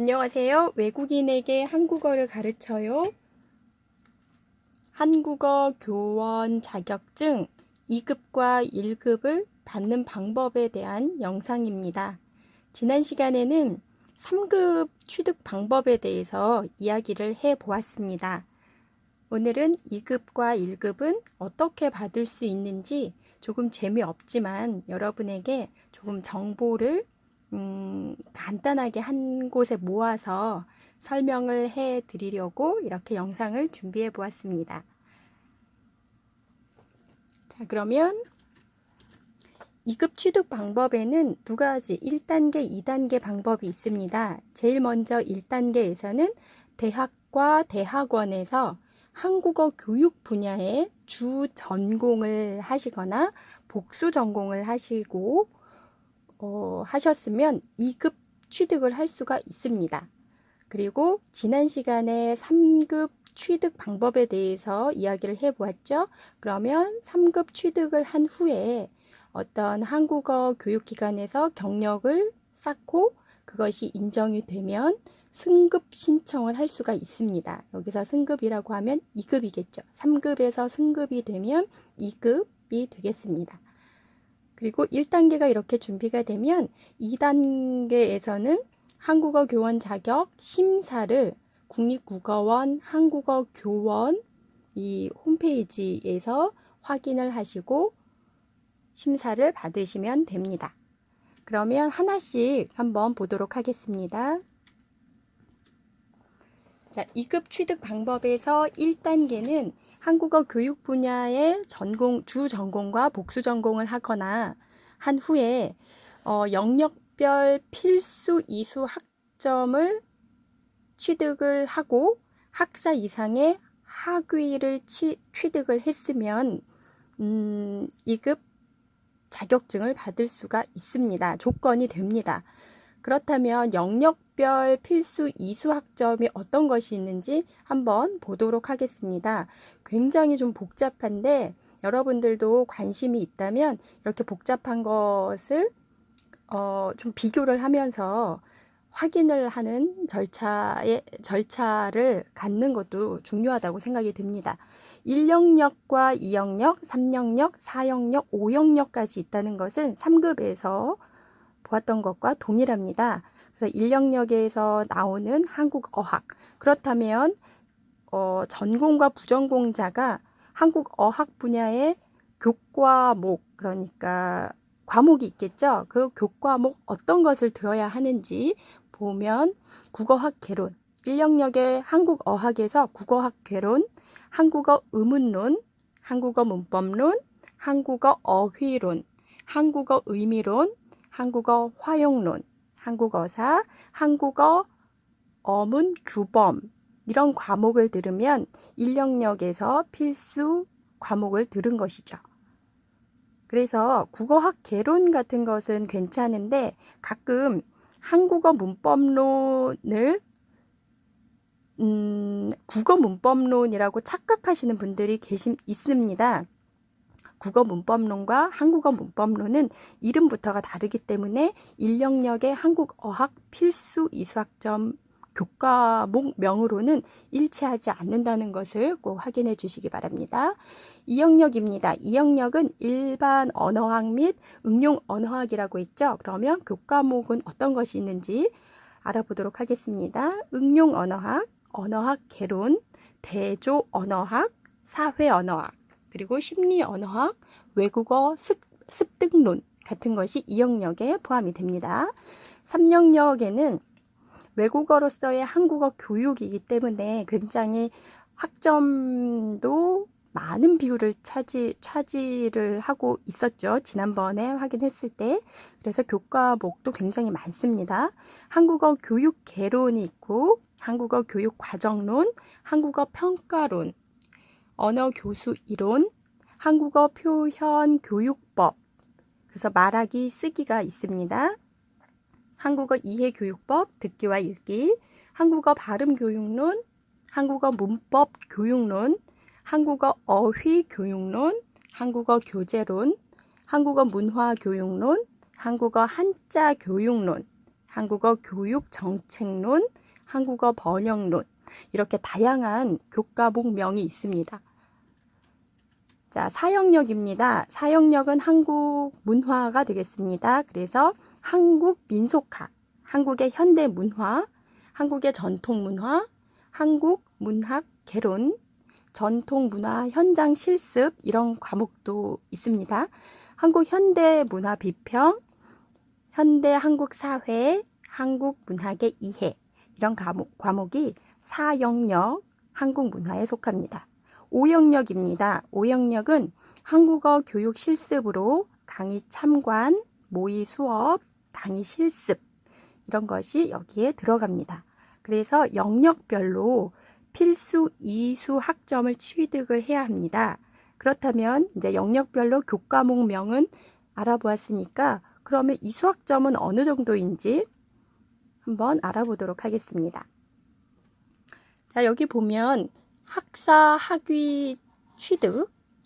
안녕하세요. 외국인에게 한국어를 가르쳐요. 한국어 교원 자격증 2급과 1급을 받는 방법에 대한 영상입니다. 지난 시간에는 3급 취득 방법에 대해서 이야기를 해보았습니다. 오늘은 2급과 1급은 어떻게 받을 수 있는지 조금 재미없지만 여러분에게 조금 정보를 간단하게 한 곳에 모아서 설명을 해 드리려고 이렇게 영상을 준비해 보았습니다. 자, 그러면 2급 취득 방법에는 두 가지 1단계, 2단계 방법이 있습니다. 제일 먼저 1단계에서는 대학과 대학원에서 한국어 교육 분야에 주 전공을 하시거나 복수 전공을 하시고 하셨으면 2급 취득을 할 수가 있습니다. 그리고 지난 시간에 3급 취득 방법에 대해서 이야기를 해보았죠. 그러면 3급 취득을 한 후에 어떤 한국어 교육기관에서 경력을 쌓고 그것이 인정이 되면 승급 신청을 할 수가 있습니다. 여기서 승급이라고 하면 2급이겠죠. 3급에서 승급이 되면 2급이 되겠습니다. 그리고 1단계가 이렇게 준비가 되면 2단계에서는 한국어 교원 자격 심사를 국립국어원 한국어 교원 이 홈페이지에서 확인을 하시고 심사를 받으시면 됩니다. 그러면 하나씩 한번 보도록 하겠습니다. 자, 2급 취득 방법에서 1단계는 한국어 교육 분야의 주 전공과 복수 전공을 하거나 한 후에 영역별 필수 이수 학점을 취득을 하고 학사 이상의 학위를 취득을 했으면 2급 자격증을 받을 수가 있습니다. 조건이 됩니다. 그렇다면 영역별 필수 이수 학점이 어떤 것이 있는지 한번 보도록 하겠습니다. 굉장히 좀 복잡한데 여러분들도 관심이 있다면 이렇게 복잡한 것을 좀 비교를 하면서 확인을 하는 절차를 갖는 것도 중요하다고 생각이 듭니다. 1영역과 2영역, 3영역, 4영역, 5영역까지 있다는 것은 3급에서 보았던 것과 동일합니다. 그래서 1영역에서 나오는 한국어학. 그렇다면 전공과 부전공자가 한국어학 분야의 교과목, 그러니까 과목이 있겠죠. 그 교과목 어떤 것을 들어야 하는지 보면 국어학 개론, 1영역의 한국어학에서 국어학 개론, 한국어 의문론, 한국어 문법론, 한국어 어휘론, 한국어 의미론, 한국어 활용론, 한국어사, 한국어 어문 규범 이런 과목을 들으면 1영역에서 필수 과목을 들은 것이죠. 그래서 국어학 개론 같은 것은 괜찮은데 가끔 한국어 문법론을 국어 문법론이라고 착각하시는 분들이 있습니다. 국어 문법론과 한국어 문법론은 이름부터가 다르기 때문에 1영역의 한국어학 필수 이수학점 교과목명으로는 일치하지 않는다는 것을 꼭 확인해 주시기 바랍니다. 2영역입니다. 2영역은 일반 언어학 및 응용 언어학이라고 있죠. 그러면 교과목은 어떤 것이 있는지 알아보도록 하겠습니다. 응용 언어학, 언어학 개론, 대조 언어학, 사회 언어학, 그리고 심리 언어학, 외국어 습득론 같은 것이 2영역에 포함이 됩니다. 3영역에는 외국어로서의 한국어 교육이기 때문에 굉장히 학점도 많은 비율을 차지를 하고 있었죠. 지난번에 확인했을 때. 그래서 교과목도 굉장히 많습니다. 한국어 교육 개론이 있고 한국어 교육 과정론, 한국어 평가론, 언어 교수 이론, 한국어 표현 교육법, 그래서 말하기 쓰기가 있습니다. 한국어 이해 교육법, 듣기와 읽기, 한국어 발음 교육론, 한국어 문법 교육론, 한국어 어휘 교육론, 한국어 교재론, 한국어 문화 교육론, 한국어 한자 교육론, 한국어 교육 정책론, 한국어 번역론 이렇게 다양한 교과목명이 있습니다. 자, 사역력입니다. 사역력은 한국 문화가 되겠습니다. 그래서 한국 민속학, 한국의 현대 문화, 한국의 전통 문화, 한국 문학 개론, 전통 문화 현장 실습 이런 과목도 있습니다. 한국 현대 문화 비평, 현대 한국 사회, 한국 문학의 이해 이런 과목이 사역력, 한국 문화에 속합니다. 오역력입니다. 오역력은 한국어 교육 실습으로 강의 참관, 모의 수업, 강의 실습 이런 것이 여기에 들어갑니다. 그래서 영역별로 필수 2수 학점을 취득을 해야 합니다. 그렇다면 이제 영역별로 교과목명은 알아보았으니까 그러면 이 수학점은 어느 정도인지 한번 알아보도록 하겠습니다. 자, 여기 보면 학사, 학위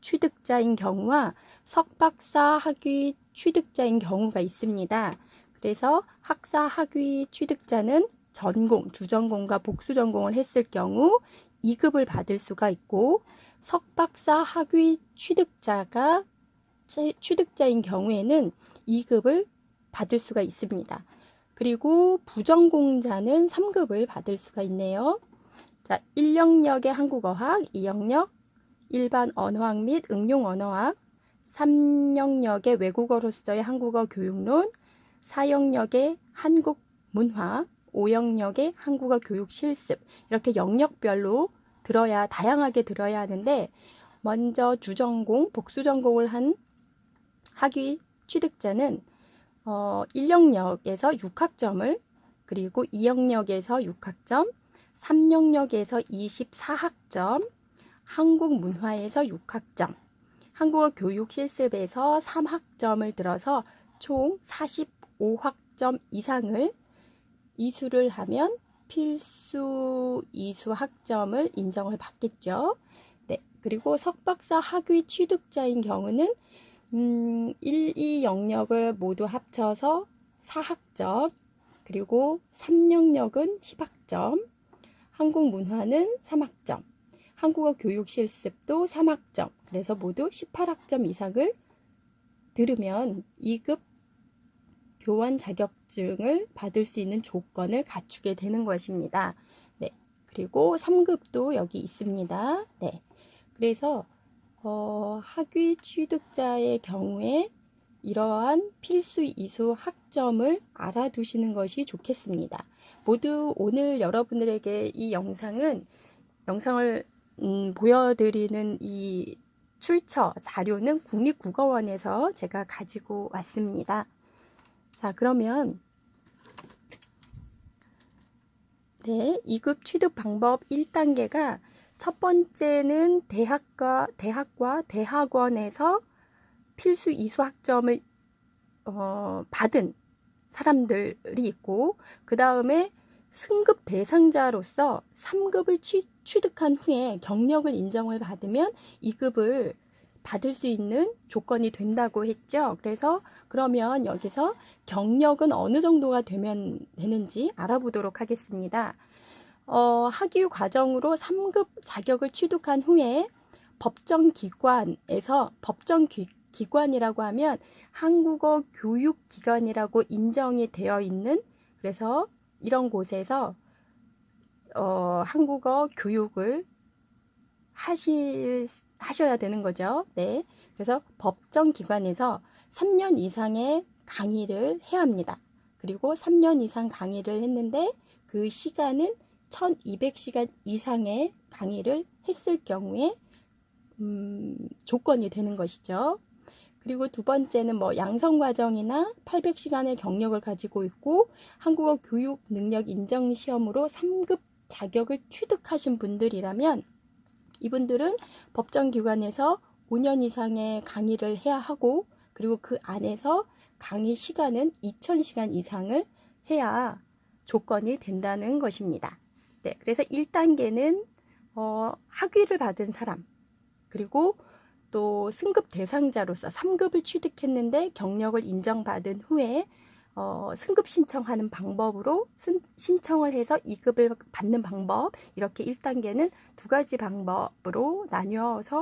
취득자인 경우와 석박사, 학위 취득자인 경우가 있습니다. 그래서 학사, 학위 취득자는 전공, 주전공과 복수전공을 했을 경우 2급을 받을 수가 있고 석박사, 학위 취득자인 경우에는 2급을 받을 수가 있습니다. 그리고 부전공자는 3급을 받을 수가 있네요. 자, 1영역의 한국어학, 2영역 일반 언어학 및 응용 언어학, 3영역의 외국어로서의 한국어 교육론, 4영역의 한국 문화, 5영역의 한국어 교육 실습 이렇게 영역별로 다양하게 들어야 하는데 먼저 주전공, 복수전공을 한 학위 취득자는 1영역에서 6학점을 그리고 2영역에서 6학점, 3영역에서 24학점, 한국 문화에서 6학점, 한국어 교육 실습에서 3학점을 들어서 총 45학점 이상을 이수를 하면 필수 이수 학점을 인정을 받겠죠. 네, 그리고 석박사 학위 취득자인 경우는 1, 2 영역을 모두 합쳐서 4학점, 그리고 3영역은 10학점, 한국 문화는 3학점, 한국어 교육 실습도 3학점, 그래서 모두 18학점 이상을 들으면 2급 교원 자격증을 받을 수 있는 조건을 갖추게 되는 것입니다. 네, 그리고 3급도 여기 있습니다. 네, 그래서 학위 취득자의 경우에 이러한 필수 이수 학점을 알아두시는 것이 좋겠습니다. 모두 오늘 여러분들에게 이 영상을 보여드리는 이 출처 자료는 국립국어원에서 제가 가지고 왔습니다. 자, 그러면 네, 2급 취득 방법 1단계가 첫 번째는 대학과 대학원에서 필수 이수 학점을 받은 사람들이 있고 그 다음에 승급 대상자로서 3급을 취득한 후에 경력을 인정을 받으면 2급을 받을 수 있는 조건이 된다고 했죠. 그래서 그러면 여기서 경력은 어느 정도가 되면 되는지 알아보도록 하겠습니다. 학위 과정으로 3급 자격을 취득한 후에 법정기관에서 법정기관이라고 하면 한국어 교육기관이라고 인정이 되어 있는 그래서 이런 곳에서 한국어 교육을 하셔야 되는 거죠. 네. 그래서 법정기관에서 3년 이상의 강의를 해야 합니다. 그리고 3년 이상 강의를 했는데 그 시간은 1200시간 이상의 강의를 했을 경우에 조건이 되는 것이죠. 그리고 두 번째는 양성과정이나 800시간의 경력을 가지고 있고 한국어 교육 능력 인정 시험으로 3급 자격을 취득하신 분들이라면 이분들은 법정기관에서 5년 이상의 강의를 해야 하고 그리고 그 안에서 강의 시간은 2000시간 이상을 해야 조건이 된다는 것입니다. 네, 그래서 1단계는 학위를 받은 사람 그리고 또 승급 대상자로서 3급을 취득했는데 경력을 인정받은 후에 승급 신청하는 방법으로 신청을 해서 2급을 받는 방법, 이렇게 1단계는 두 가지 방법으로 나뉘어서